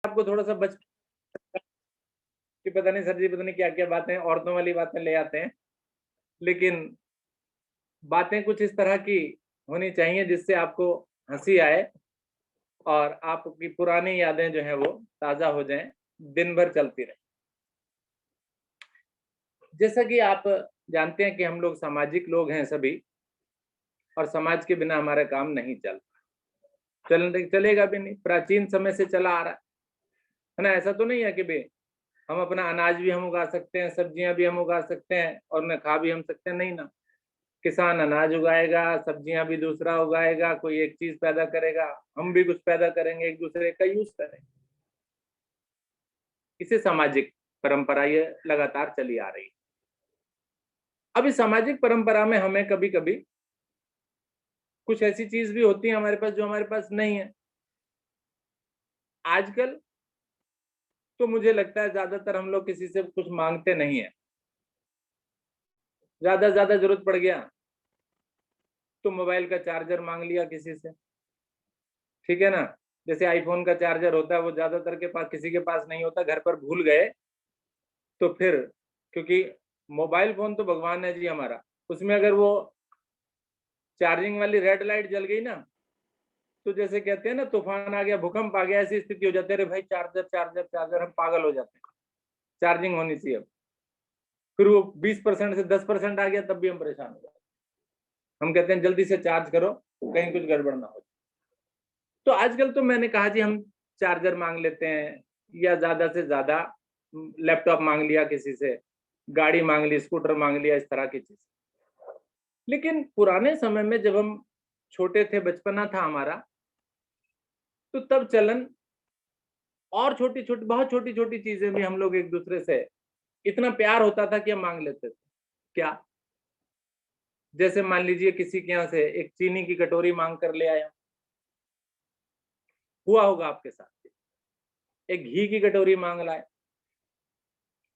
आपको थोड़ा सा बच कि पता नहीं सर जी पता नहीं क्या क्या बातें औरतों वाली बातें ले आते हैं, लेकिन बातें कुछ इस तरह की होनी चाहिए जिससे आपको हंसी आए और आपकी पुरानी यादें जो है वो ताजा हो जाएं, दिन भर चलती रहे। जैसा कि आप जानते हैं कि हम लोग सामाजिक लोग हैं सभी, और समाज के बिना हमारा काम नहीं चलेगा भी नहीं, प्राचीन समय से चला आ रहा है ना। ऐसा तो नहीं है कि भाई हम अपना अनाज भी हम उगा सकते हैं, सब्जियां भी हम उगा सकते हैं और उन्हें खा भी हम सकते हैं, नहीं ना। किसान अनाज उगाएगा, सब्जियां भी दूसरा उगाएगा, कोई एक चीज पैदा करेगा, हम भी कुछ पैदा करेंगे, एक दूसरे का यूज करेंगे। इसे सामाजिक परंपरा ये लगातार चली आ रही है। अब इस सामाजिक परंपरा में हमें कभी कभी कुछ ऐसी चीज भी होती है हमारे पास जो हमारे पास नहीं है। आजकल तो मुझे लगता है ज्यादातर हम लोग किसी से कुछ मांगते नहीं है। ज्यादा जरूरत पड़ गया तो मोबाइल का चार्जर मांग लिया किसी से, ठीक है ना। जैसे आईफोन का चार्जर होता है वो ज्यादातर के पास, किसी के पास नहीं होता, घर पर भूल गए तो फिर, क्योंकि मोबाइल फोन तो भगवान है जी हमारा, उसमें अगर वो चार्जिंग वाली रेड लाइट जल गई ना, तो जैसे कहते हैं ना तूफान आ गया, भूकंप आ गया, ऐसी स्थिति हो जाती है। अरे भाई चार्जर चार्जर चार्जर, हम पागल हो जाते हैं। चार्जिंग होनी चाहिए। अब फिर वो 20% से 10% आ गया तब भी हम परेशान हो जाते हैं। हम कहते हैं जल्दी से चार्ज करो, कहीं कुछ गड़बड़ ना हो। तो आजकल तो मैंने कहा जी हम चार्जर मांग लेते हैं, या ज्यादा से ज्यादा लैपटॉप मांग लिया किसी से, गाड़ी मांग ली, स्कूटर मांग लिया, इस तरह की चीज। लेकिन पुराने समय में जब हम छोटे थे, बचपना था हमारा, तो तब चलन और छोटी छोटी, बहुत छोटी छोटी चीजें भी हम लोग एक दूसरे से इतना प्यार होता था कि हम मांग लेते थे। क्या? जैसे मान लीजिए किसी के यहाँ से एक चीनी की कटोरी मांग कर ले आया, हुआ होगा आपके साथ। एक घी की कटोरी मांग लाए,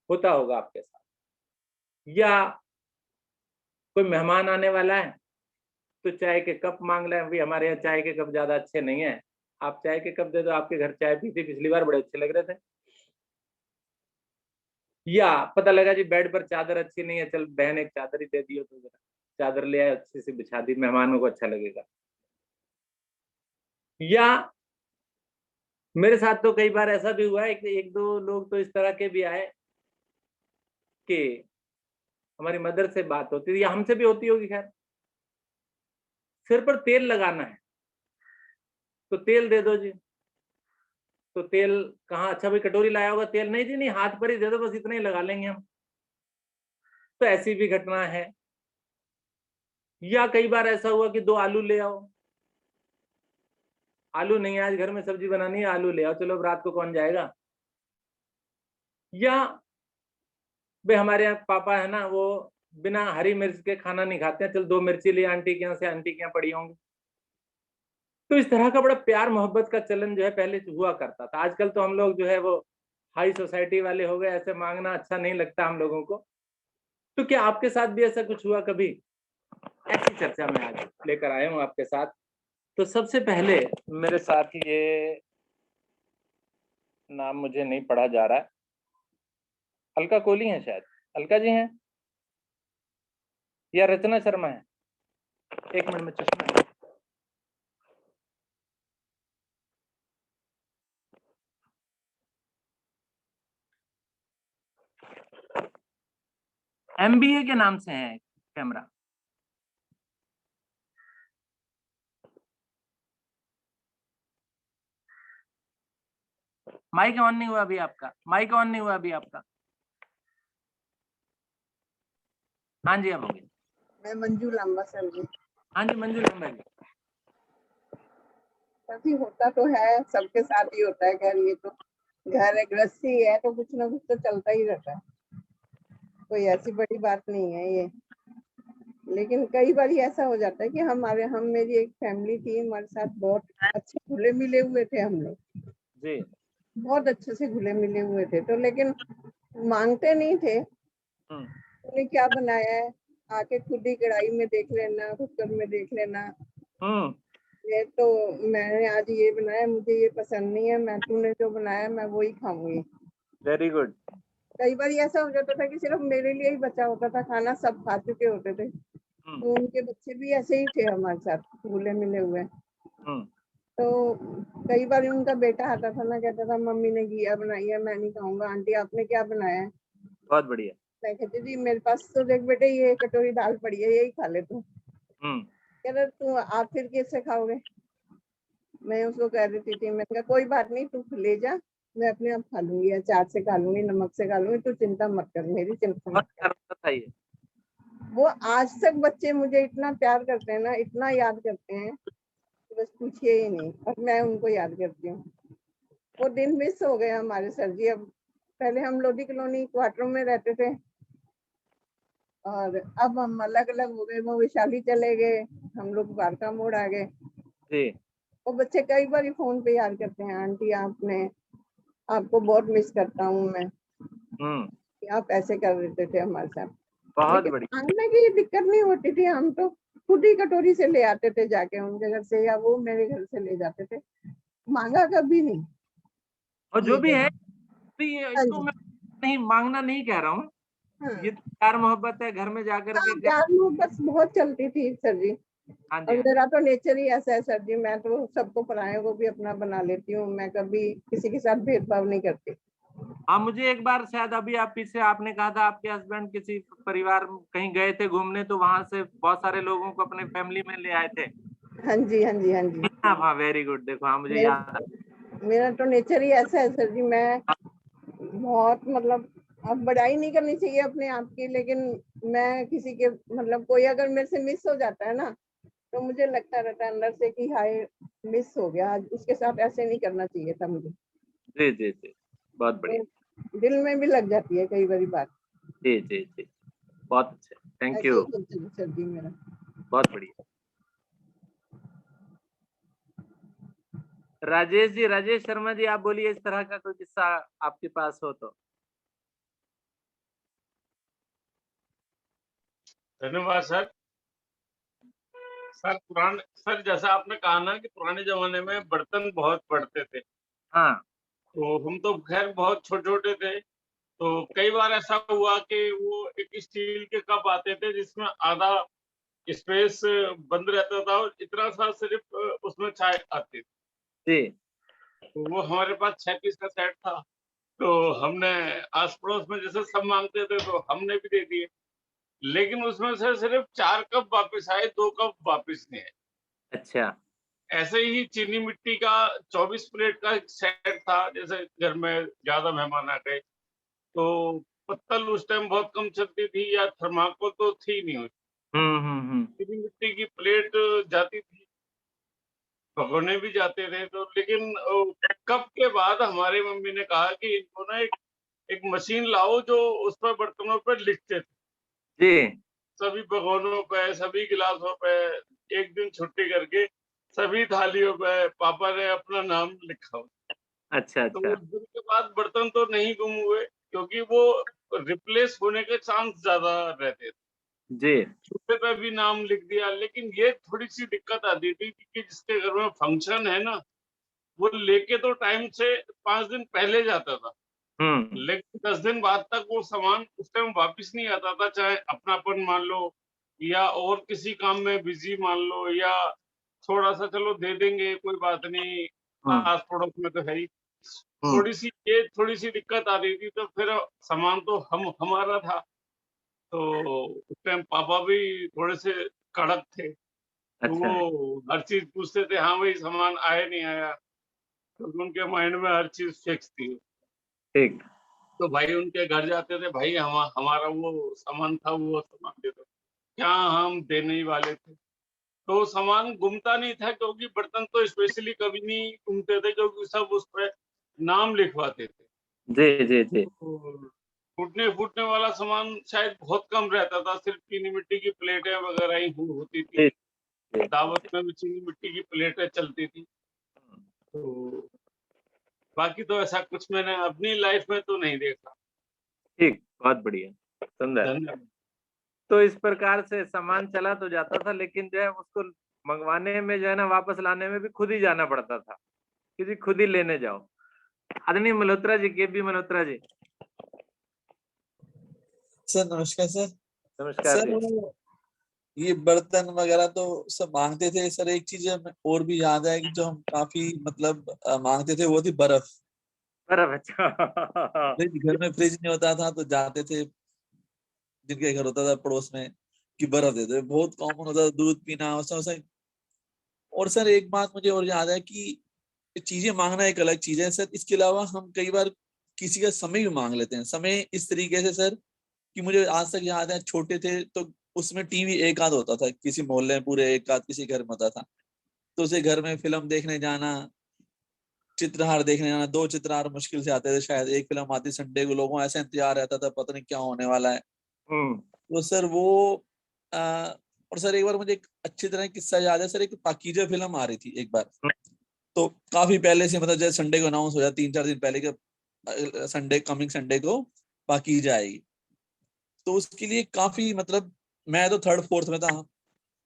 होता होगा आपके साथ। या कोई मेहमान आने वाला है तो चाय के कप मांग लाए। भाई हमारे यहाँ चाय के कप ज्यादा अच्छे नहीं है, आप चाय के कप दे दो, आपके घर चाय पी थी पिछली बार, बड़े अच्छे लग रहे थे। या पता लगा जी बेड पर चादर अच्छी नहीं है, चल बहन एक चादर ही दे दियो, तो जरा चादर ले आए, अच्छे से बिछा दी, मेहमानों को अच्छा लगेगा। या मेरे साथ तो कई बार ऐसा भी हुआ है, एक दो लोग तो इस तरह के भी आए कि हमारी मदर से बात होती थी, या हमसे भी होती होगी खैर, सिर पर तेल लगाना है तो तेल दे दो जी। तो तेल कहाँ? अच्छा भाई कटोरी लाया होगा तेल, नहीं जी नहीं, हाथ पर ही दे दो, बस इतना ही लगा लेंगे हम। तो ऐसी भी घटना है। या कई बार ऐसा हुआ कि 2 आलू ले आओ, आलू नहीं है आज घर में, सब्जी बनानी है, आलू ले आओ, चलो अब रात को कौन जाएगा। या भाई हमारे यहाँ पापा है ना, वो बिना हरी मिर्च के खाना नहीं खाते हैं, चल 2 मिर्ची ले आंटी के यहाँ से, आंटी के यहाँ पड़ी होंगी। तो इस तरह का बड़ा प्यार मोहब्बत का चलन जो है पहले हुआ करता था। आजकल तो हम लोग जो है वो हाई सोसाइटी वाले हो गए, ऐसे मांगना अच्छा नहीं लगता हम लोगों को। तो क्या आपके साथ भी ऐसा कुछ हुआ कभी? ऐसी चर्चा मैं आज लेकर आया हूँ आपके साथ। तो सबसे पहले मेरे साथ ये नाम मुझे नहीं पढ़ा जा रहा है, अलका कोहली हैं शायद, अलका जी हैं या रचना शर्मा है। एक मिनट में चश्मा, MBA के नाम से है कैमरा। माइक ऑन नहीं हुआ अभी आपका, माइक ऑन नहीं हुआ अभी आपका। हाँ जी अब हो गया। मैं मंजू लांबा सर जी। हाँ जी मंजू लांबा जी। सभी होता तो है, सबके साथ ही होता है। खैर ये तो घर है, गृहस्थी है, तो कुछ ना कुछ तो चलता ही रहता है, कोई ऐसी बड़ी बात नहीं है ये। लेकिन कई बार ऐसा हो जाता है कि हम मेरी एक फैमिली थी, हमारे साथ बहुत अच्छे घुले मिले हुए थे हम लोग जी। बहुत अच्छे से घुले मिले हुए थे, तो लेकिन मांगते नहीं थे। उन्हें क्या बनाया है, आके खुद ही कढ़ाई में देख लेना, कुकर में देख लेना, ये तो मैंने आज ये बनाया, मुझे ये पसंद नहीं है, मैं तूने जो बनाया मैं वही खाऊंगी। Very good. कई बार ऐसा हो जाता था कि सिर्फ मेरे लिए ही बचा होता था खाना, सब खा चुके होते थे, तो उनके बच्चे भी ऐसे ही थे हमारे साथ घुले मिले हुए। तो कई बार उनका बेटा आता था ना, कहता था मम्मी ने घिया बनाई है, मैं नहीं खाऊंगा, आंटी आपने क्या बनाया है। बहुत बढ़िया। मैं कहती थी मेरे पास तो देख बेटे ये कटोरी दाल पड़ी है, यही खा ले तू। कह रहा तू आप फिर कैसे खाओगे। मैं उसको कह देती थी, मैं कहा कोई बात नहीं, तू ले जा, मैं अपने आप खा लूंगी, अचार से खा लूंगी, नमक से खा लूंगी, तू चिंता मत कर, मेरी चिंता बहुत मत कर। प्यार होता था ये। वो आज तक बच्चे मुझे इतना प्यार करते हैं ना, इतना याद करते हैं, बस पूछिए ही नहीं। और मैं उनको याद करती हूँ। वो दिन मिस हो गए हमारे सर जी। अब पहले हम लोधी कॉलोनी क्वार्टरों में रहते थे, और अब हम अलग अलग हो गए, वो वैशाली चले गए, हम लोग द्वारका मोड़ आ गए। जी। वो बच्चे कई बार फोन पे याद करते हैं, आंटी आपने, आपको बहुत मिस करता हूँ मैं, कि आप ऐसे कर देते थे हमारे साथ। बहुत लेकिन बढ़िया। मांगने की दिक्कत नहीं होती थी, हम तो खुद ही कटोरी से ले आते थे जाके उनके घर से, या वो मेरे घर से ले जाते थे, मांगा कभी नहीं। और जो ये भी है, कह भी हाँ इसको जी। मैं नहीं मांगना नहीं कह रहा हूँ, ये हाँ तो प्यार मोहब्बत है, घर में जाकर हाँ, के प्यार मोहब्बत बहुत चलती थी सर जी। हाँ और जी, हाँ। मेरा तो नेचर ही ऐसा है सर जी, मैं तो सबको परायों को भी अपना बना लेती हूँ, मैं कभी किसी के साथ भेदभाव नहीं करती। हाँ, मुझे एक बार शायद अभी आप पीछे आपने कहा था आपके हस्बैंड किसी परिवार में कहीं गए थे घूमने, तो वहां से बहुत सारे लोगों को अपने फैमिली में ले आए थे। हाँ जी, हाँ जी, हाँ जी। हाँ हाँ, वेरी गुड। देखो, हाँ, मुझे मेरा याद मेरा तो नेचर ही ऐसा है सर जी। मैं बहुत मतलब, अब बड़ाई नहीं करनी चाहिए अपने आप की, लेकिन मैं किसी के मतलब कोई अगर मेरे से मिस हो जाता है ना, तो मुझे लगता रहता है अंदर से कि हाय मिस हो गया, आज उसके साथ ऐसे नहीं करना चाहिए था मुझे। जी जी जी। बहुत बढ़िया। तो दिल में भी लग जाती है कई बारी बात। जी जी जी। बहुत अच्छे, थैंक ऐसे यू। ही नेचर है सर जी मेरा। बहुत बढ़िया। राजेश जी, राजेश शर्मा जी, आप बोलिए इस तरह का कोई किस्सा आपके पास हो तो। धन्यवाद सर। सर जैसा आपने कहा ना कि पुराने जमाने में बर्तन बहुत पड़ते थे, हाँ। तो हम तो खैर बहुत छोटे छोटे थे, तो कई बार ऐसा हुआ कि वो एक स्टील के कप आते थे जिसमें आधा स्पेस बंद रहता था और इतना सा सिर्फ उसमें चाय आती थी। जी। तो वो हमारे पास 6 पीस का सेट था, तो हमने आस पड़ोस में जैसे सब मांगते थे तो हमने भी दे दिए, लेकिन उसमें से सिर्फ 4 कप वापिस आए, 2 कप वापिस नहीं आए। अच्छा। ऐसे ही चीनी मिट्टी का 24 प्लेट का एक सेट था, जैसे घर में ज्यादा मेहमान आ गए तो पत्तल उस टाइम बहुत कम चलती थी, या थर्माकोल तो थी नहीं, हम्म। चीनी मिट्टी की प्लेट जाती थी, भगोने भी जाते थे। तो लेकिन कप के बाद हमारी मम्मी ने कहा कि इनको ना एक मशीन लाओ जो उस पर बर्तनों पर लिखते थे, जी। सभी भगोनों पे, सभी गिलासों पे, एक दिन छुट्टी करके सभी थालियों पे पापा ने अपना नाम लिखा। अच्छा तो अच्छा। उस दिन के बाद बर्तन तो नहीं गुम हुए, क्योंकि वो रिप्लेस होने के चांस ज्यादा रहते थे। जी। जूते पे भी नाम लिख दिया, लेकिन ये थोड़ी-सी दिक्कत आती थी कि जिसके घर में फंक्शन है ना, वो लेके तो टाइम से 5 दिन पहले जाता था, हम्म। लेकिन 10 दिन बाद तक वो सामान उस टाइम वापस नहीं आता था, चाहे अपनापन मान लो या और किसी काम में बिज़ी मान लो, या थोड़ा-सा चलो दे देंगे, कोई बात नहीं, हम्म। आस-पड़ोस में तो है ही। हम्म। थोड़ी-सी दिक्कत आ रही थी, तो फिर सामान तो हमारा था, तो उस टाइम पापा भी थोड़े से कड़क थे, तो अच्छा। वो हर चीज़ पूछते थे, हाँ भाई सामान आया नहीं आया? क्योंकि उनके माइंड में हर चीज़ फिक्स थी। ठीक। तो भाई उनके घर जाते थे, भाई हमारा वो सामान था, वो सामान दे दो। क्या हम देने ही वाले थे। तो सामान गुमता नहीं था, क्योंकि बर्तन तो स्पेशली कभी नहीं गुमते थे, क्योंकि सब उस पे नाम लिखवाते थे। जी जी जी। तो टूटने-फूटने वाला सामान शायद बहुत कम रहता था, सिर्फ़ चीनी मिट्टी की प्लेटें वग़ैरह ही होती थी। जी जी। दावत में भी चीनी मिट्टी की प्लेटें चलती थी। तो बाकी तो ऐसा कुछ मैंने अपनी लाइफ़ में तो नहीं देखा। ठीक, बहुत बढ़िया, सुंदर। धन्यवाद। तो इस प्रकार से सामान चला तो जाता था, लेकिन जो है उसको मंगवाने में जो है ना, वापस लाने में भी खुद ही जाना पड़ता था, क्योंकि खुद ही लेने जाओ। आदरणीय मल्होत्रा जी, के बी मल्होत्रा जी। सर नमस्कार सर। नमस्कार सर जी। वो ये बर्तन वगैरह तो सब मांगते थे सर। एक चीज हमें और भी याद है कि जो हम काफी मतलब मांगते थे वो थी बर्फ। बर्फ, अच्छा। घर में फ्रिज नहीं होता था तो जाते थे जिनके घर होता था पड़ोस में कि बर्फ दे दो, बहुत कॉमन होता था दूध पीना वैसा वैसा। और सर एक बात मुझे और याद है कि चीजें मांगना एक अलग चीज है सर, इसके अलावा हम कई बार किसी का समय भी मांग लेते हैं। समय इस तरीके से सर कि मुझे आज तक याद है, छोटे थे तो उसमें टीवी एक आध होता था किसी मोहल्ले में, पूरे एक आध किसी घर में होता था, तो उसे घर में फिल्म देखने जाना, चित्रहार देखने जाना। दो चित्रहार मुश्किल से आते थे शायद, एक फिल्म आती संडे को, लोगों ऐसा इंतजार रहता था पता नहीं क्या होने वाला है। तो सर वो और सर एक बार मुझे एक अच्छी तरह किस्सा याद है सर, एक पाकीज़ा फिल्म आ रही थी एक बार, तो काफी पहले से, मतलब जैसे संडे को अनाउंस हो जाता 3-4 दिन पहले के संडे, कमिंग संडे को पाकीज़ा आएगी। तो उसके लिए काफी मतलब मैं तो थर्ड फोर्थ में था,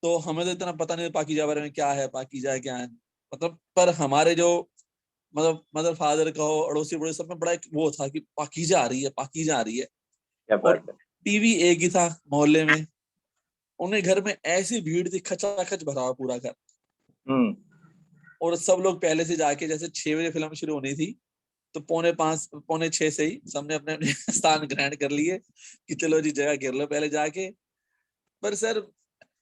तो हमें तो इतना पता नहीं पाकीज़ा बारे में, क्या है पाकीज़ा है क्या है मतलब, पर हमारे जो मतलब मदर फादर का हो, अड़ोसी पड़ोसी सब में बड़ा एक वो था कि पाकीज़ा आ रही है, पाकीज़ा आ रही है। क्या और बात है। टीवी एक ही था मोहल्ले में, उन्हें घर में ऐसी भीड़ थी, खचाखच भरा हुआ पूरा घर। और सब लोग पहले से जाके, जैसे 6 बजे फिल्म शुरू होनी थी तो 4:45 4:45 से ही सबने अपने अपने स्थान ग्रहण कर लिए कि चलो जी जगह घेर लो पहले जाके। पर सर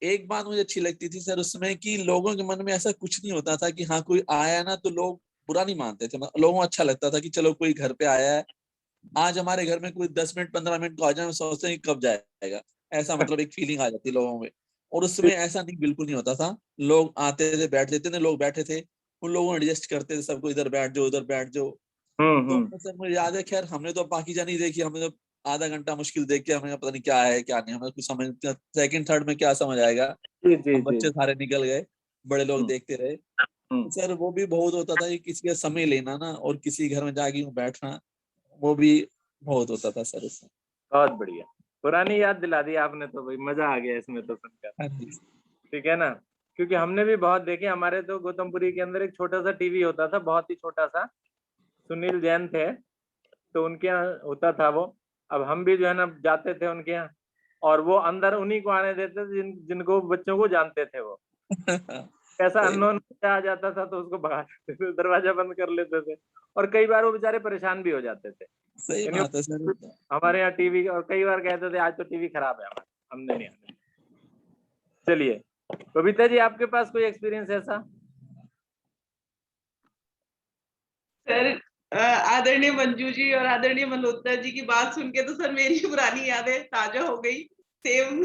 एक बात मुझे अच्छी लगती थी सर उसमें कि लोगों के मन में ऐसा कुछ नहीं होता था कि हाँ कोई आया ना तो लोग बुरा नहीं मानते थे। लोगों को अच्छा लगता था कि चलो कोई घर पे आया है, आज हमारे घर में कोई 10 मिनट 15 मिनट को आ जाए, सोचते हैं कि कब जाएगा, ऐसा मतलब एक फीलिंग आ जाती लोगों में। और उसमें ऐसा नहीं, बिल्कुल नहीं होता था। लोग आते थे, बैठ लेते थे, लोग बैठे थे, उन लोगों ने एडजस्ट करते थे सबको, इधर बैठ जाओ उधर बैठ जाओ। तो सर मुझे याद है, खैर हमने तो पाकीज़ा नहीं देखी, हमने तो आधा घंटा मुश्किल देख के हमें पता नहीं क्या है क्या नहीं, हमें कुछ समझ, सेकंड थर्ड में क्या समझ आएगा। जी जी हम जी। बच्चे सारे निकल गए, बड़े लोग देखते रहे। तो सर वो भी बहुत होता था कि किसी का समय लेना ना, और किसी घर में जाके यूं बैठना, वो भी बहुत होता था सर उसमें। बहुत बढ़िया, पुरानी याद दिला दी आपने तो भाई, मजा आ गया इसमें तो सुनकर। हाँ जी। ठीक है ना, क्योंकि हमने भी बहुत देखे। हमारे तो गौतमपुरी के अंदर एक छोटा सा टीवी होता था, बहुत ही छोटा सा। सुनील जैन थे तो उनके यहाँ होता था वो। अब हम भी जो है ना जाते थे उनके यहाँ, और वो अंदर उन्हीं को आने देते थे जिनको बच्चों को जानते थे वो। ऐसा सही अननोन बच्चा आ जाता था तो उसको भगा देते थे, दरवाजा बंद कर लेते थे। और कई बार वो बेचारे परेशान भी हो जाते थे। सही यानी बात है सर। हमारे यहाँ टीवी, और कई बार कहते थे आज तो टीवी खराब है हमारा, हमने नहीं आने। चलिए बबीता जी, आपके पास कोई एक्सपीरियंस ऐसा? सर आदरणीय मंजू जी और आदरणीय मल्होत्रा जी की बात सुन के तो सर मेरी पुरानी यादें ताजा हो गई सेम।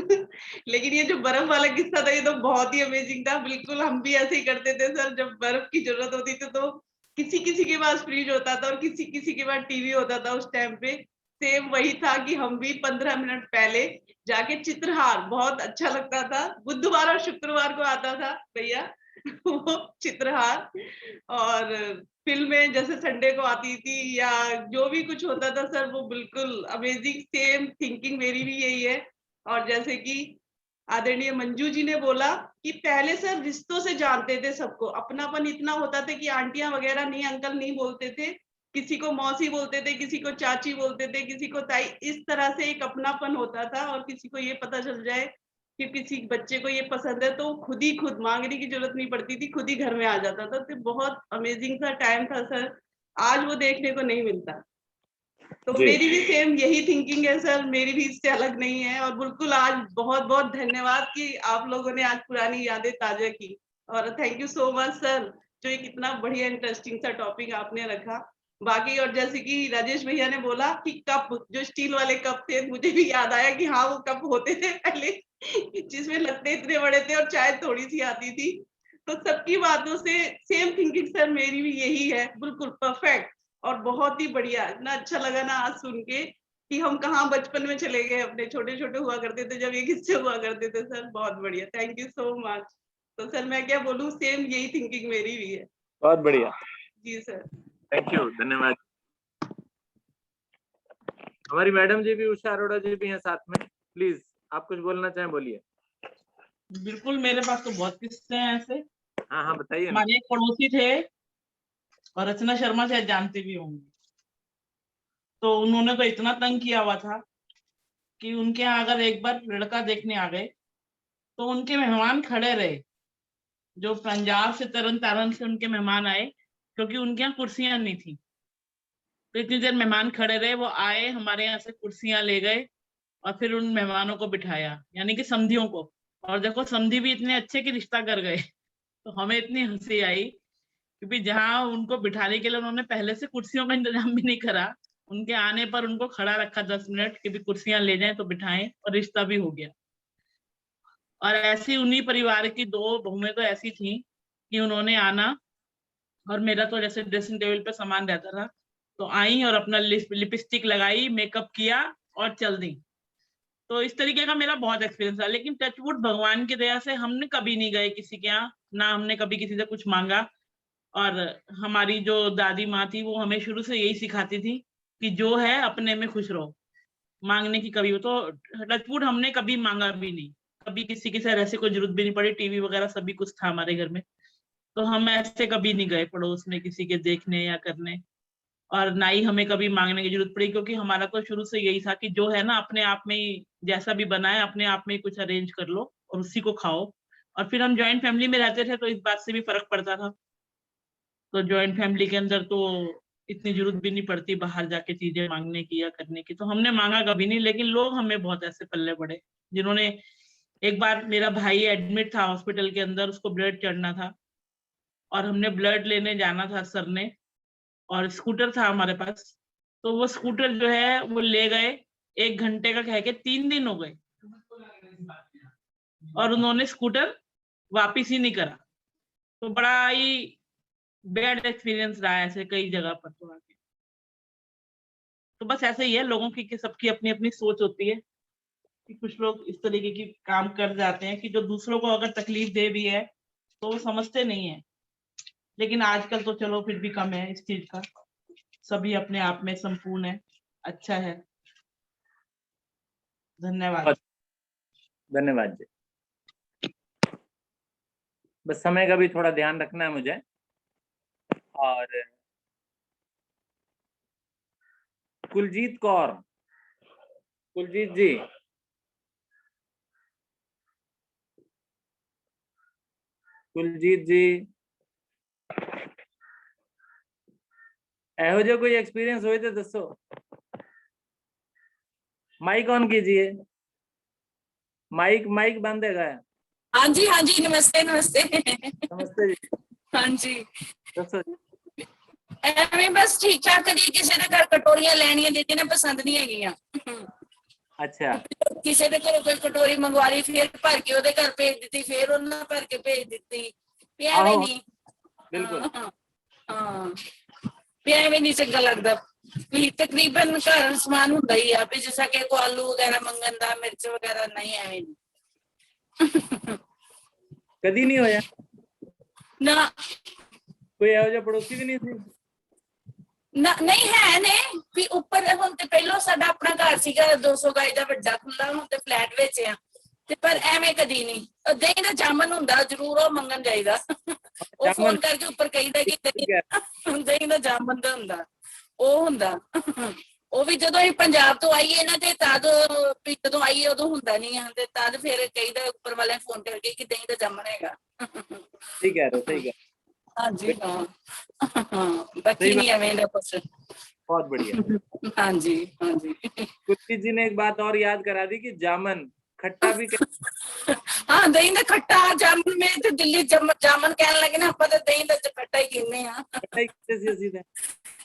लेकिन ये जो बर्फ वाला किस्सा था ये तो बहुत ही अमेजिंग था। बिल्कुल हम भी ऐसे ही करते थे सर, जब बर्फ की जरूरत होती थी तो किसी किसी के पास फ्रिज होता था और किसी किसी के पास टीवी होता था। उस टाइम पे सेम वही था कि हम भी 15 मिनट पहले जाके चित्रहार, बहुत अच्छा लगता था, बुधवार और शुक्रवार को आता था भैया वो चित्रहार। और फिल्में जैसे संडे को आती थी या जो भी कुछ होता था सर, वो बिल्कुल अमेजिंग, सेम थिंकिंग मेरी भी यही है। और जैसे कि आदरणीय मंजू जी ने बोला कि पहले सर रिश्तों से जानते थे सबको, अपनापन इतना होता था कि आंटियां वगैरह नहीं, अंकल नहीं बोलते थे, किसी को मौसी बोलते थे, किसी को चाची बोलते थे, किसी को ताई, इस तरह से एक अपनापन होता था। और किसी को ये पता चल जाए कि किसी बच्चे को ये पसंद है तो खुद मांगने की जरूरत नहीं पड़ती थी, खुद ही घर में आ जाता था। तो बहुत अमेजिंग सा टाइम था सर, आज वो देखने को नहीं मिलता। तो मेरी भी सेम यही थिंकिंग है सर, मेरी भी इससे अलग नहीं है। और बिल्कुल आज बहुत बहुत धन्यवाद कि आप लोगों ने आज पुरानी यादें ताजा की। और thank you so much sir, जो एक इतना बढ़िया इंटरेस्टिंग सा टॉपिक आपने रखा। बाकी और जैसे कि राजेश भैया ने बोला कि कप, जो स्टील वाले कप थे, मुझे भी याद आया कि हाँ वो कप होते थे पहले जिसमें लगते इतने बड़े थे और चाय थोड़ी सी आती थी। तो सबकी बातों से सेम थिंकिंग सर मेरी भी यही है, बिल्कुल परफेक्ट। और बहुत ही बढ़िया, इतना अच्छा लगा ना आज सुन के कि हम कहाँ बचपन में चले गए, अपने छोटे छोटे हुआ करते थे जब ये किस्से हुआ करते थे सर। बहुत बढ़िया, थैंक यू सो मच। तो सर मैं क्या बोलूं, सेम यही थिंकिंग मेरी भी है। बहुत बढ़िया, जी सर, थैंक यू, धन्यवाद। हमारी मैडम जी भी, उषा अरोड़ा जी भी हैं साथ में। प्लीज आप कुछ बोलना चाहें बोलिए। बिल्कुल, मेरे पास तो बहुत किस्से हैं ऐसे। हाँ हाँ बताइए ना। हमारे एक पड़ोसी थे और रचना शर्मा शायद जानते भी होंगे। तो उन्होंने तो इतना तंग किया हुआ था कि उनके यहाँ अगर एक बार लड़का देखने आ गए तो उनके मेहमान खड़े रहे, जो पंजाब से तरन तारण से उनके मेहमान आए, क्योंकि उनके यहाँ कुर्सियां नहीं थी। तो इतनी देर मेहमान खड़े रहे, वो आए हमारे यहाँ से कुर्सियां ले गए और फिर उन मेहमानों को बिठाया, यानी कि समधियों को। और देखो समधी भी इतने अच्छे कि रिश्ता कर गए। तो हमें इतनी हंसी आई, क्योंकि जहाँ उनको बिठाने के लिए उन्होंने पहले से कुर्सियों का इंतजाम भी नहीं करा, उनके आने पर उनको खड़ा रखा 10 मिनट कि भी कुर्सियां ले जाएं तो बिठाएं, और रिश्ता भी हो गया। और ऐसी उन्हीं परिवार की 2 बहुएं तो ऐसी थी कि उन्होंने आना, और मेरा तो जैसे ड्रेसिंग टेबल पे सामान रहता था, तो आई और अपना लिपस्टिक लगाई, मेकअप किया और चल दी। तो इस तरीके का मेरा बहुत एक्सपीरियंस था। लेकिन टचवुड भगवान की दया से हमने कभी नहीं गए किसी के यहाँ, ना हमने कभी किसी से कुछ मांगा। और हमारी जो दादी माँ थी वो हमें शुरू से यही सिखाती थी कि जो है अपने में खुश रहो, मांगने की कभी। तो टचवुड हमने कभी मांगा भी नहीं, कभी किसी की ऐसे कोई जरूरत भी नहीं पड़ी, टीवी वगैरह सभी कुछ था हमारे घर में। तो हम ऐसे कभी नहीं गए पड़ोस में किसी के देखने या करने, और ना ही हमें कभी मांगने की जरूरत पड़ी, क्योंकि हमारा तो शुरू से यही था कि जो है ना अपने आप में ही, जैसा भी बना है अपने आप में ही कुछ अरेंज कर लो और उसी को खाओ। और फिर हम जॉइंट फैमिली में रहते थे तो इस बात से भी फर्क पड़ता था। तो जॉइंट फैमिली के अंदर तो इतनी जरूरत भी नहीं पड़ती बाहर जाके चीजें मांगने की या करने की, तो हमने मांगा कभी नहीं। लेकिन लोग हमें बहुत ऐसे पल्ले पड़े जिन्होंने, एक बार मेरा भाई एडमिट था हॉस्पिटल के अंदर, उसको ब्लड चढ़ना था और हमने ब्लड लेने जाना था सर ने, और स्कूटर था हमारे पास। तो वो स्कूटर जो है वो ले गए, 1 घंटे का कह के 3 दिन हो गए और उन्होंने स्कूटर वापिस ही नहीं करा। तो बड़ा ही बैड एक्सपीरियंस रहा है ऐसे कई जगह पर तो आके। तो बस ऐसे ही है लोगों की, कि सबकी अपनी अपनी सोच होती है, कि कुछ लोग इस तरीके की काम कर जाते हैं कि जो दूसरों को अगर तकलीफ दे भी है तो वो समझते नहीं है। लेकिन आजकल तो चलो फिर भी कम है इस चीज का, सभी अपने आप में संपूर्ण है, अच्छा है। धन्यवाद। धन्यवाद जी। बस समय का भी थोड़ा ध्यान रखना है मुझे। और कुलजीत कौर, कुलजीत जी, कुलजीत जी, ਇਹੋ ਜਿਹਾ कोई एक्सपीरियंस होए तो दसो। माइक ऑन कीजिए, माइक माइक बंद है। हाँ जी नमस्ते नमस्ते। नमस्ते जी, हाँ जी, दसो। ਐਵੇਂ ਬਸ ਠੀਕ ਠਾਕ ਕਦੀ ਕਿਸੇ ਦੇ ਘਰ ਕਟੋਰੀਆਂ ਲੈਣੀਆਂ ਦਿੱਤੀਆਂ ਨਾ ਪਸੰਦ ਨਹੀਂ ਹੈਗੀਆਂ। अच्छा, ਕਿਸੇ ਦੇ ਘਰੋਂ ਕੋਈ ਕਟੋਰੀ ਮੰਗਵਾ ਲਈ, ਫਿਰ ਭਰ ਕੇ ਉਹਦੇ ਘਰ ਭੇਜ ਦਿੱਤੀ, ਫਿਰ ਉਹਨਾਂ ਭਰ ਕੇ ਭੇਜ ਦਿੱਤੀ, ਵੀ ਐਵੇਂ ਨਹੀਂ। बिल्कुल ਹਾਂ ਵੀ ਐਵੇਂ ਨਹੀਂ ਚੰਗਾ ਲੱਗਦਾ। ਵੀ ਤਕਰੀਬਨ ਘਰ ਸਮਾਨ ਹੁੰਦਾ ਹੀ ਆ, ਵੀ ਜਿਸ ਕਿ ਕੋ ਆਲੂ ਵਗੈਰਾ ਮੰਗਣ ਦਾ, ਮਿਰਚ ਵਗੈਰਾ ਨਹੀਂ, ਐਵੇਂ ਨਹੀਂ। कदी नहीं होया? ਨਾ कोई ਇਹੋ ਜਿਹਾ पड़ोसी भी नहीं थी? ਨਾ ਨਹੀਂ ਹੈ ਨੇ ਵੀ ਉੱਪਰ। ਹੁਣ ਤੇ ਪਹਿਲਾਂ ਸਾਡਾ ਆਪਣਾ ਘਰ ਸੀਗਾ 200 ਗਜ ਦਾ ਵੱਡਾ ਖੁੱਲਾ, ਹੁਣ ਤੇ ਫਲੈਟ ਵਿੱਚ ਆ ਤੇ ਪਰ ਐਵੇਂ ਕਦੀ ਨਹੀਂ। ਦਹੀਂ ਦਾ ਜਾਮਨ ਹੁੰਦਾ ਜ਼ਰੂਰ, ਉਹ ਮੰਗਣ ਜਾਈਦਾ, ਉਹ ਫੋਨ ਕਰਕੇ ਉੱਪਰ ਕਹੀਦਾ ਕਿ ਦਹੀਂ ਦਾ ਜਾਮਨ ਦਾ ਹੁੰਦਾ, ਉਹ ਹੁੰਦਾ। ਉਹ ਵੀ ਜਦੋਂ ਅਸੀਂ ਪੰਜਾਬ ਤੋਂ ਆਈਏ ਨਾ ਤੇ ਤਦ, ਵੀ ਜਦੋਂ ਆਈਏ ਉਦੋਂ ਹੁੰਦਾ ਨਹੀਂ ਆ, ਤੇ ਤਦ ਫਿਰ ਕਹੀਦਾ ਉੱਪਰ ਵਾਲੇ ਫੋਨ ਕਰਕੇ ਕਿ ਦਹੀਂ ਦਾ ਜਾਮਨ ਹੈਗਾ। सही कह रहे हो, सही कह रहे हो। हाँ जी, हाँ बाकी नहीं है मेरा कुछ। बहुत बढ़िया। हाँ जी हाँ जी। कुलजीत जी ने एक बात और याद करा दी कि जामन खट्टा भी हाँ दही ਦਾ ਖੱਟਾ ਜਾਮਨ में तो दिल्ली जामन कहने लगे ना, ਆਪਾਂ ਤਾਂ ਦਹੀਂ ਦਾ ਖੱਟਾ ਹੀ ਕਹਿੰਦੇ ਆ। खट्टा ही कहते सी सीधे।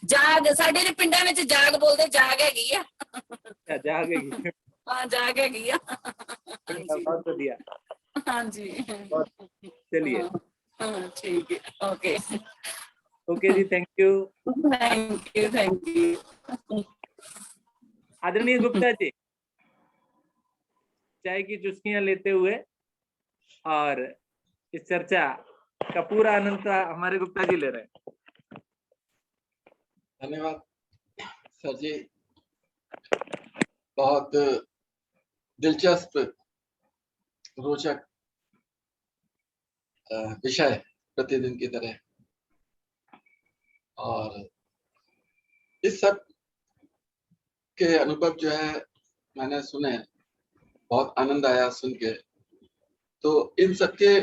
ਜਾਗ ਸਾਡੇ ਦੇ ਪਿੰਡਾਂ ਵਿੱਚ ਜਾਗ ਬੋਲਦੇ, ਜਾਗ ਹੈਗੀ ਆ। क्या जागेगी? हाँ जाग हैगी आ। बहुत बढ़िया। हाँ जी चलिए, हाँ ठीक है, ओके ओके जी, थैंक यू। Thank you. आदरणीय गुप्ता जी, चाय की चुस्कियां लेते हुए और इस चर्चा का पूरा आनंद हमारे गुप्ता जी ले रहे हैं। धन्यवाद सर जी, बहुत दिलचस्प रोचक विषय प्रतिदिन की तरह, और इस सब के अनुभव जो है मैंने सुने, बहुत आनंद आया सुन के। तो इन सब के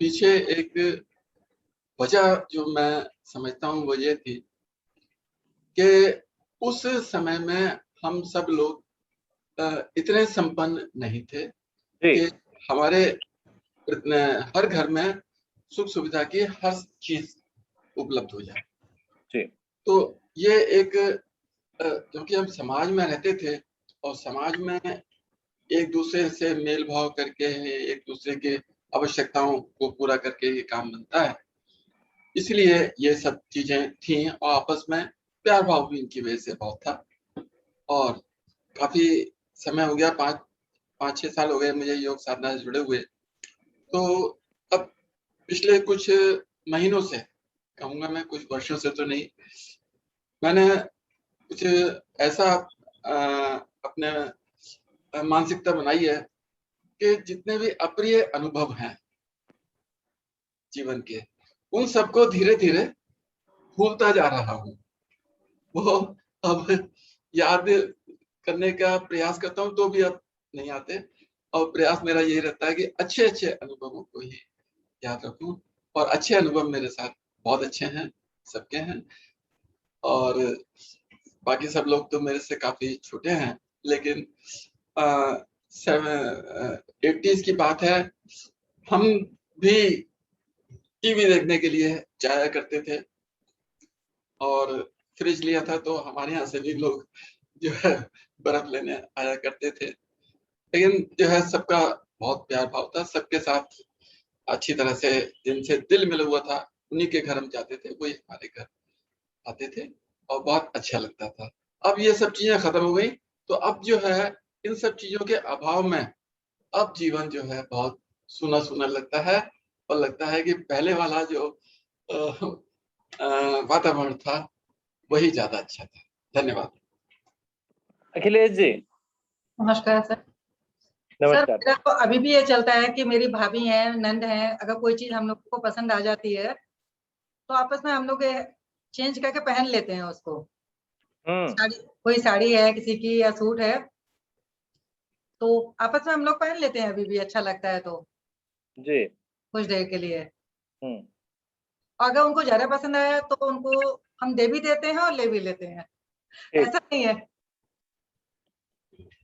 पीछे एक वजह जो मैं समझता हूँ वो ये थी कि उस समय में हम सब लोग इतने संपन्न नहीं थे जी कि हमारे हर घर में सुख सुविधा की हर चीज उपलब्ध हो जाए। जी तो ये एक क्योंकि हम समाज में रहते थे और समाज में एक दूसरे से मेल भाव करके, एक दूसरे के आवश्यकताओं को पूरा करके ये काम बनता है, इसलिए ये सब चीजें थी और आपस में प्यार भाव भी इनकी वजह से बहुत था। और काफी समय हो गया, 5-6 साल हो गए मुझे योग साधना से जुड़े हुए। तो अब पिछले कुछ महीनों से कहूंगा मैं, कुछ वर्षों से तो नहीं, मैंने कुछ ऐसा अपने मानसिकता बनाई है कि जितने भी अप्रिय अनुभव हैं जीवन के, उन सबको धीरे धीरे भूलता जा रहा हूँ। वो अब याद करने का प्रयास करता हूँ तो भी अब नहीं आते, और प्रयास मेरा यही रहता है कि अच्छे अच्छे अनुभवों को ही याद रखूं। और अच्छे अनुभव मेरे साथ बहुत अच्छे हैं, सबके हैं, और बाकी सब लोग तो मेरे से काफी छोटे हैं, लेकिन 80s की बात है, हम भी टीवी देखने के लिए जाया करते थे, और फ्रिज लिया था तो हमारे यहाँ से भी लोग जो है बर्फ लेने आया करते थे। लेकिन जो है सबका बहुत प्यार भाव था, सबके साथ अच्छी तरह से जिनसे दिल मिला हुआ था उन्हीं के घर हम जाते थे, वही हमारे घर आते थे, और बहुत अच्छा लगता था। अब ये सब चीजें खत्म हो गई, तो अब जो है इन सब चीजों के अभाव में अब जीवन जो है बहुत सूना सूना लगता है, और लगता है कि पहले वाला जो वातावरण था वही ज्यादा अच्छा था। धन्यवाद। अखिलेश जी नमस्कार सर। सर नमस्कार। मेरा तो अभी भी ये चलता है कि मेरी भाभी है, नंद है, अगर कोई चीज हम लोग को पसंद आ जाती है तो आपस में हम लोग चेंज करके पहन लेते हैं उसको। साड़ी, कोई साड़ी है किसी की या सूट है तो आपस में हम लोग पहन लेते हैं, अभी भी अच्छा लगता है तो जी कुछ देर के लिए। और अगर उनको ज्यादा पसंद आया तो उनको हम दे भी देते हैं और ले भी लेते हैं, ऐसा नहीं है।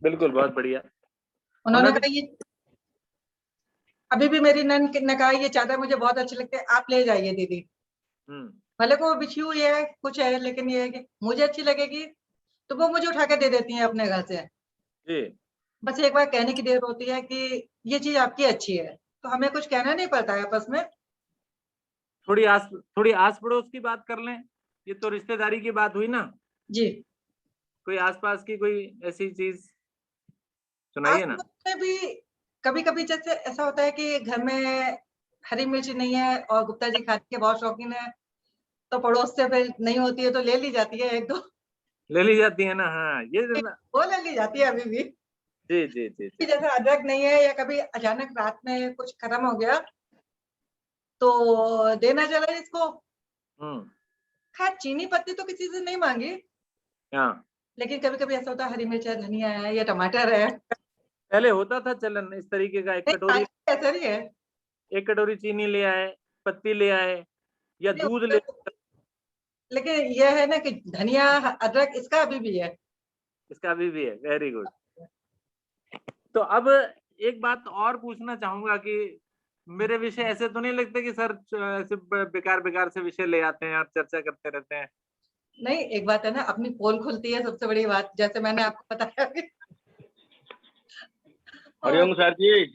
बिल्कुल, बहुत बढ़िया। उन्होंने कहा ये, अभी भी मेरी नंद ने कहा ये चादर मुझे बहुत अच्छी लगती है, आप ले जाइए दीदी। भले को बिछी हुई है कुछ है, लेकिन ये है कि मुझे अच्छी लगेगी तो वो मुझे उठा के दे देती हैं अपने घर से। जी बस एक बार कहने की देर होती है कि ये चीज आपकी अच्छी है, तो हमें कुछ कहना नहीं पड़ता है आपस में। थोड़ी आस पड़ोस की बात कर लें, ये तो रिश्तेदारी की बात हुई ना जी। कोई आसपास की कोई ऐसी चीज सुनाइए ना। में भी कभी कभी जैसे ऐसा होता है कि घर में हरी मिर्च नहीं है और गुप्ता जी खाने के बहुत शौकीन है, तो पड़ोस से फिर नहीं होती है तो ले ली जाती है, एक दो ले ली जाती है ना। हाँ ये वो ले ली जाती है अभी भी। जी जी जी जी। जैसे अदरक नहीं है या कभी अचानक रात में कुछ खत्म हो गया तो देना चला इसको। खैर चीनी पत्ती तो किसी से नहीं मांगी, हाँ लेकिन कभी कभी ऐसा होता है हरी मिर्च है, धनिया है या टमाटर है। पहले होता था चलन इस तरीके का, ऐसा नहीं है, एक कटोरी चीनी ले आए, पत्ती ले आए या दूध ले। लेकिन यह है ना कि धनिया अदरक इसका अभी भी है, इसका अभी भी है। Very good. तो अब एक बात और पूछना चाहूंगा कि मेरे विषय ऐसे तो नहीं लगते कि सर ऐसे बेकार बेकार से विषय ले आते हैं और चर्चा करते रहते हैं। नहीं, एक बात है ना, अपनी पोल खुलती है सबसे बड़ी बात, जैसे मैंने आपको बताया। हरिओम सर जी।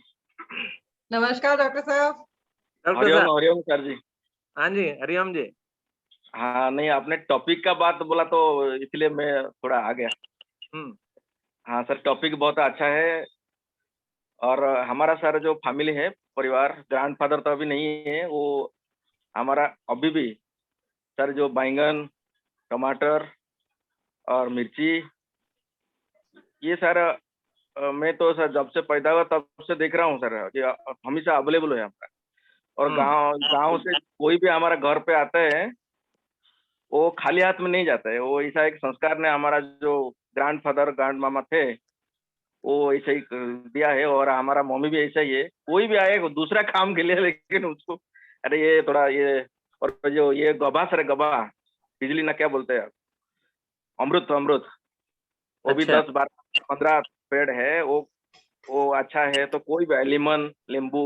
नमस्कार डॉक्टर साहब। हरिओम सर जी। हाँ जी हरिओम जी। हाँ नहीं, आपने टॉपिक का बात बोला तो इसलिए मैं थोड़ा आ गया। हाँ सर, टॉपिक बहुत अच्छा है। और हमारा सर जो फैमिली है, परिवार, ग्रैंडफादर तो अभी नहीं है, वो हमारा अभी भी सर जो बैंगन, टमाटर और मिर्ची, ये सर मैं तो सर जब से पैदा हुआ तब से देख रहा हूँ सर कि हमेशा अवेलेबल है हमारा। और गांव से कोई भी हमारा घर पे आता है वो खाली हाथ में नहीं जाता है। वो ऐसा एक संस्कार ने हमारा जो ग्रैंडफादर ग्रैंड मामा थे वो ऐसा ही दिया है, और हमारा मम्मी भी ऐसा ही है। कोई भी आए दूसरा काम के लिए, लेकिन उसको अरे ये थोड़ा ये, और जो ये गभा सर गभा बिजली ना क्या बोलते हैं, अमृत वो भी अच्छा। 10-12-15 पेड़ है, वो अच्छा है। तो कोई भी लेमन नींबू,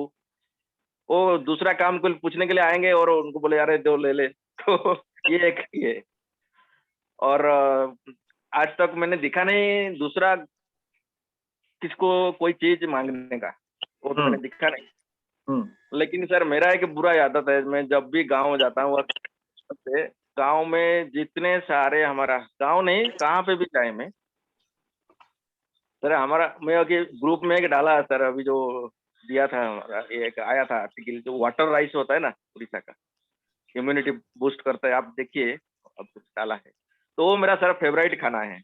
वो दूसरा काम को पूछने के लिए आएंगे और उनको बोले अरे दो ले ले तो ये एक ये। और आज तक मैंने दिखा नहीं दूसरा किसको कोई चीज मांगने का, वो तो मैंने दिखा नहीं। लेकिन सर मेरा एक बुरा आदत है, मैं जब भी गांव जाता हूँ गांव में जितने सारे हमारा गांव नहीं कहाँ पे भी जाए मैं सर, हमारा मैं अभी ग्रुप में एक डाला है सर, अभी जो दिया था हमारा एक आया था आर्टिकल, जो वाटर राइस होता है ना उड़ीसा का, इम्यूनिटी बूस्ट करता है, आप देखिए अब कुछ डाला है। तो वो मेरा सर फेवरेट खाना है।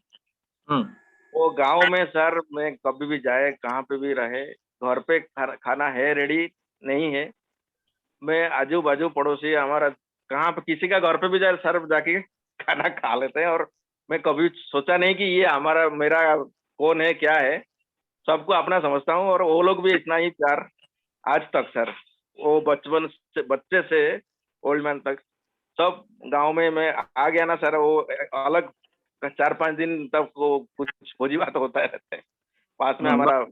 वो गांव में सर मैं कभी भी जाए कहाँ पे भी रहे, घर पे खाना है रेडी नहीं है, मैं आजू बाजू पड़ोसी हमारा कहाँ पे किसी का घर पे भी जाए सर जाके खाना खा लेते हैं। और मैं कभी सोचा नहीं कि ये हमारा मेरा कौन है क्या है, सबको अपना समझता हूँ। और वो लोग भी इतना ही प्यार आज तक सर, वो बचपन से बच्चे से ओल्ड मैन तक सब गांव में मैं आ गया ना सर, वो अलग 4-5 दिन तक वो कुछ भोजी बात होता रहता है। पास में हमारा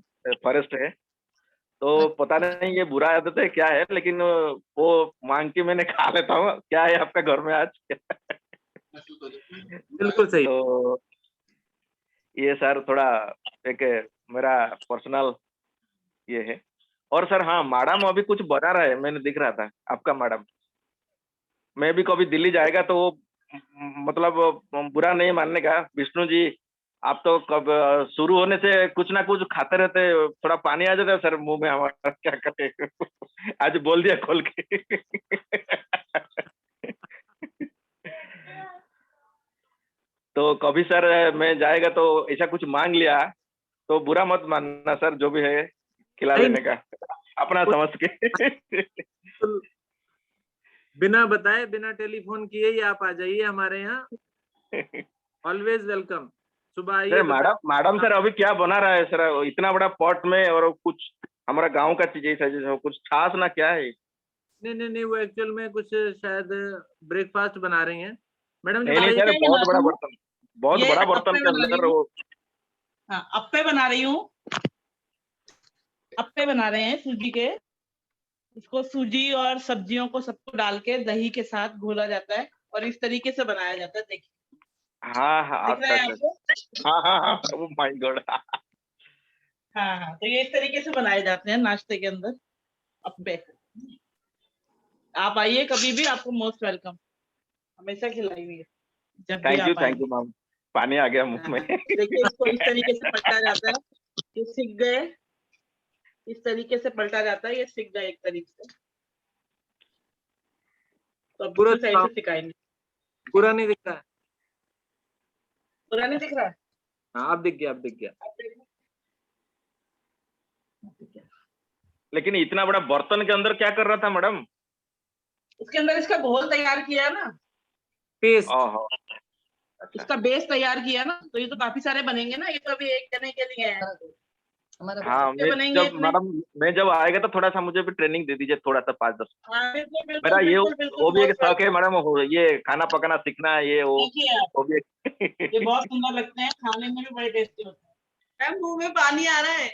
फॉरेस्ट है, तो पता नहीं ये बुरा आदत है क्या है, लेकिन वो मांग के मैंने खा लेता हूँ। क्या है आपका घर में आज? बिल्कुल सही। तो ये सर थोड़ा एक मेरा पर्सनल ये है। और सर हाँ, मैडम अभी कुछ बना रहा है, मैंने दिख रहा था आपका मैडम। मैं भी कभी दिल्ली जाएगा तो वो मतलब बुरा नहीं मानने का, विष्णु जी आप तो कब शुरू होने से कुछ ना कुछ खाते रहते, थोड़ा पानी आ जाता है सर मुंह में हमारा, क्या करे आज बोल दिया खोल के तो कभी सर मैं जाएगा तो ऐसा कुछ मांग लिया तो बुरा मत मानना सर, जो भी है खिला देने का अपना समझ के बिना बताए बिना टेलीफोन किए ही आप आ जाइए हमारे यहाँ, ऑलवेज वेलकम। सुबह आइए। मैडम सर अभी क्या बना रहा है सर इतना बड़ा पॉट में, और कुछ हमारा गांव का चीज ऐसा जैसे कुछ छाछ ना क्या है? नहीं वो एक्चुअल में कुछ शायद ब्रेकफास्ट बना रही हैं मैडम जी। नहीं सर, बहुत बड़ा बर्तन, बहुत बड़ा बर्तन के अंदर वो अप्पे बना रही हूँ, अप्पे बना रहे हैं सूजी के। इसको सूजी और सब्जियों को सबको डाल के दही के साथ घोला जाता है और इस तरीके से बनाया जाता है। देखिए हाँ दिख रहा है आपको? हाँ ओह माय गॉड। हाँ, तो ये इस तरीके से बनाए जाते हैं नाश्ते के अंदर अप्पे। आप आइए कभी भी, आपको मोस्ट वेलकम, हमेशा खिलाई हुई है जब भी आप थैंक यू मैम, पानी आ गया मुंह में। देखिए इसको इस तरीके से पलटा जाता है, ये सीख गए, इस तरीके से पलटा जाता है, ये सीख गए एक तरीके से। तो अब दूसरी साइड से सिखाएंगे। पूरा नहीं दिख रहा है? पूरा नहीं दिख रहा है? हाँ अब दिख गया। लेकिन इतना बड़ा बर्तन के अंदर क्या कर रहा था मैडम? उसके अंदर इसका घोल तैयार किया ना, पेस्ट, इसका बेस तैयार किया ना, तो ये तो काफी सारे बनेंगे ना, ये तो अभी एक जने के लिए है। हाँ मैं जब आएगा तो थोड़ा सा मुझे भी ट्रेनिंग दे दीजिए, थोड़ा सा 5-10। मेरा ये वो भी एक शौक है मैडम, ये खाना पकाना सीखना है, ये वो भी ये बहुत सुंदर लगते हैं, खाने में भी बड़े टेस्टी होते हैं। मुंह में पानी आ रहा है।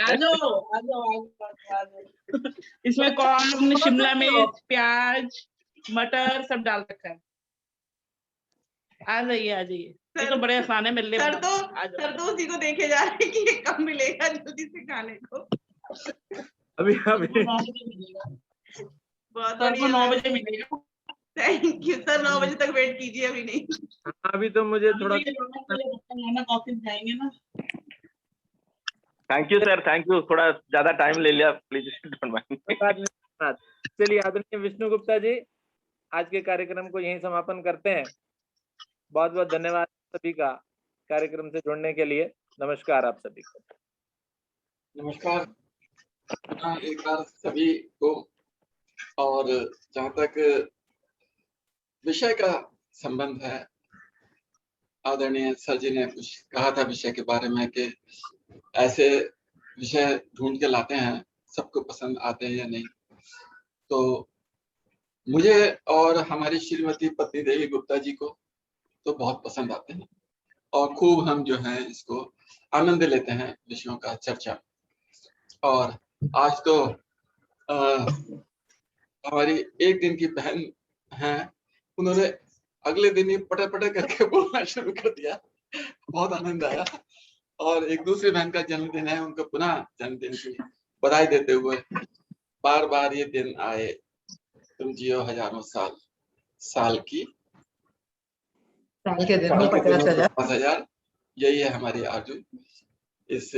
आ जाओ। इसमें कॉर्न, शिमला मिर्च, प्याज, मटर सब डाल रखा है। आ जाइए। ये तो बड़े आसान है मिलने। सर तो उसी को देखे जा रहे हैं कि ये कब मिलेगा जल्दी से खाने को। अभी बहुत 9 बजे मिलेगा। थैंक यू सर, 9 बजे तक वेट कीजिए, अभी नहीं। अभी तो मुझे थोड़ा ऑफिस जाएंगे ना। Thank you sir, thank you, थोड़ा ज्यादा टाइम ले लिया, प्लीज डोंट माइंड। चलिए आदरणीय विष्णु गुप्ता जी, आज के कार्यक्रम को यहीं समापन करते हैं। बहुत बहुत धन्यवाद सभी का कार्यक्रम से जुड़ने के लिए। नमस्कार आप सभी को। नमस्कार। एक बार सभी को और जहाँ तक विषय का संबंध है, आदरणीय सर जी ने कुछ कहा था विषय के बारे में कि ऐसे विषय ढूंढ के लाते हैं, सबको पसंद आते हैं या नहीं। तो मुझे और हमारी श्रीमती पत्नी देवी गुप्ता जी को तो बहुत पसंद आते हैं और खूब हम जो है इसको आनंद लेते हैं विषयों का चर्चा। और आज तो हमारी एक दिन की बहन हैं, उन्होंने अगले दिन ही पटर पटर करके बोलना शुरू कर दिया, बहुत आनंद आया। और एक दूसरी बहन का जन्मदिन है, उनको पुनः जन्मदिन की बधाई देते हुए, बार बार ये दिन आए, तुम जियो हजारों साल, साल की साल के दिन में 50,000, यही है हमारी आरजू। इस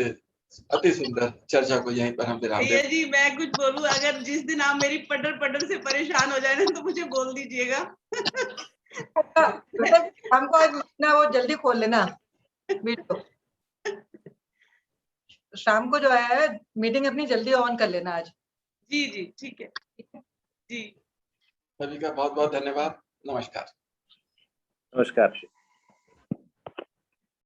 अति सुंदर चर्चा को यहीं पर हम विराम देते हैं। जी मैं कुछ बोलूं, अगर जिस दिन आप मेरी पटर पटर से परेशान हो जाए ना तो मुझे बोल दीजिएगा। हमको आज ना वो जल्दी खोल लेना वीडियो, शाम को जो है मीटिंग अपनी जल्दी ऑन कर लेना आज। जी जी ठीक है जी। सभी का बहुत बहुत धन्यवाद। नमस्कार। नमस्कार।